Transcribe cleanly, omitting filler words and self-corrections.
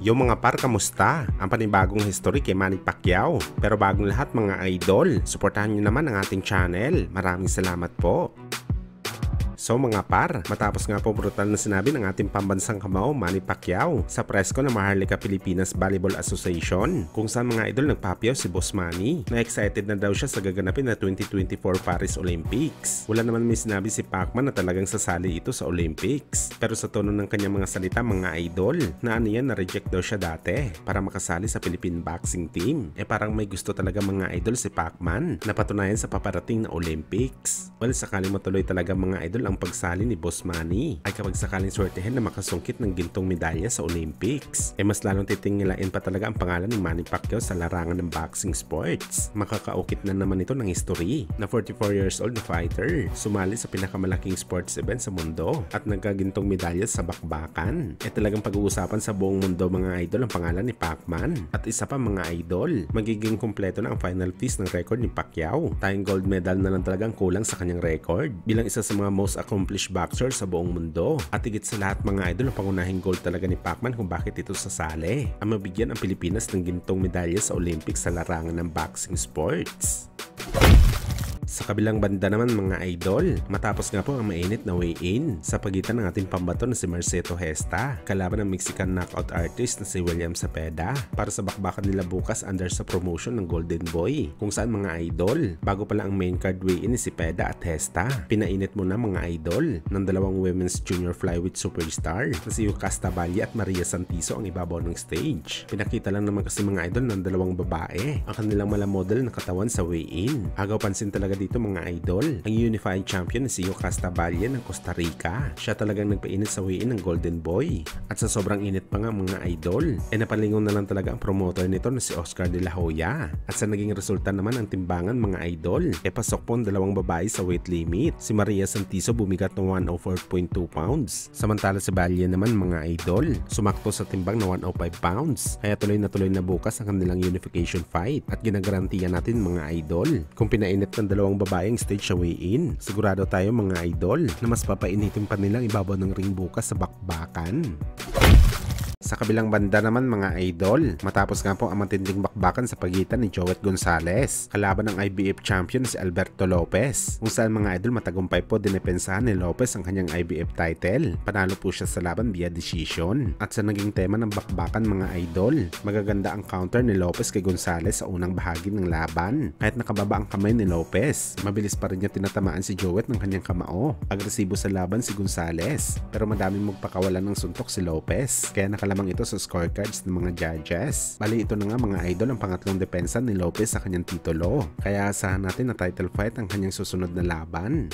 Yung mga par, kamusta? Ang panibagong history kay Manny Pacquiao. Pero bagong lahat mga idol, suportahan nyo naman ang ating channel. Maraming salamat po. So mga par, matapos nga po brutal na sinabi ng ating pambansang kamao Manny Pacquiao sa presko ng Maharlika Pilipinas Volleyball Association, kung saan mga idol nagpapiyaw si Boss Manny na excited na daw siya sa gaganapin na 2024 Paris Olympics. Wala naman may sinabi si Pacman na talagang sasali ito sa Olympics, pero sa tono ng kanyang mga salita mga idol, na ano yan, na-reject daw siya dati para makasali sa Philippine Boxing Team. Parang may gusto talaga mga idol si Pacman na patunayan sa paparating na Olympics. Well, sakaling matuloy talaga mga idol ang pagsali ni Boss Manny ay kapag sakaling swertehin na makasungkit ng gintong medalya sa Olympics, mas lalong titingilain pa talaga ang pangalan ni Manny Pacquiao sa larangan ng boxing sports. Makakaukit na naman ito ng history na 44 years old na fighter sumali sa pinakamalaking sports event sa mundo at nagkagintong medalya sa bakbakan. Talagang pag-uusapan sa buong mundo mga idol ang pangalan ni Pacman. At isa pa mga idol, magiging kumpleto na ang final piece ng record ni Pacquiao. Tayong gold medal na lang talagang kulang sa kanyang record bilang isa sa mga most accomplished boxer sa buong mundo. At higit sa lahat mga idol, ang pangunahing goal talaga ni Pacman kung bakit ito sasali ang mabigyan ang Pilipinas ng gintong medalya sa Olympics sa larangan ng boxing sports. Sa kabilang banda naman mga idol, matapos nga po ang mainit na weigh-in sa pagitan ng ating pambato na si Mercedes Hesta kalaban ng Mexican knockout artist na si William Cepeda para sa bakbakan nila bukas under sa promotion ng Golden Boy, kung saan mga idol, bago pala ang main card weigh-in ni Cepeda at Hesta, pinainit muna mga idol ng dalawang women's junior flyweight superstar na si Yokasta Valle at Maria Santiso ang ibabaw ng stage. Pinakita lang naman kasi mga idol ng dalawang babae ang kanilang malamodel na katawan sa weigh-in. Agaw pansin talaga dito mga idol, ang unified champion na si Yokasta Valle ng Costa Rica. Siya talagang nagpainit sa weigh-in ng Golden Boy. At sa sobrang init pa nga mga idol, napalingon na lang talaga ang promoter nito na si Oscar de la Hoya. At sa naging resulta naman ang timbangan mga idol, pasok po ang dalawang babae sa weight limit. Si Maria Santiso bumigat ng 104.2 pounds. Samantala si Valle naman mga idol, sumakto sa timbang na 105 pounds. Kaya tuloy na bukas ang kanilang unification fight. At ginagarantiya natin mga idol, kung pinainit ng dalawang babaeng stage sa weigh-in, sigurado tayo mga idol na mas papainitin pa nilang ibabaw ng ring bukas sa bakbakan. Sa kabilang banda naman mga idol, matapos nga po ang matinding bakbakan sa pagitan ni Joet Gonzalez kalaban ng IBF champion si Alberto Lopez, kung saan mga idol matagumpay po dinepensahan ni Lopez ang kanyang IBF title. Panalo po siya sa laban via decision. At sa naging tema ng bakbakan mga idol, magaganda ang counter ni Lopez kay Gonzalez sa unang bahagi ng laban. Kahit nakababa ang kamay ni Lopez, mabilis pa rin niya tinatamaan si Joet ng kanyang kamao. Agresibo sa laban si Gonzalez, pero madaming magpakawalan ng suntok si Lopez, kaya nakalamang ito sa scorecards ng mga judges. Bali ito na nga mga idol ang pangatlong depensa ni Lopez sa kanyang titulo, kaya asahan natin na title fight ang kanyang susunod na laban.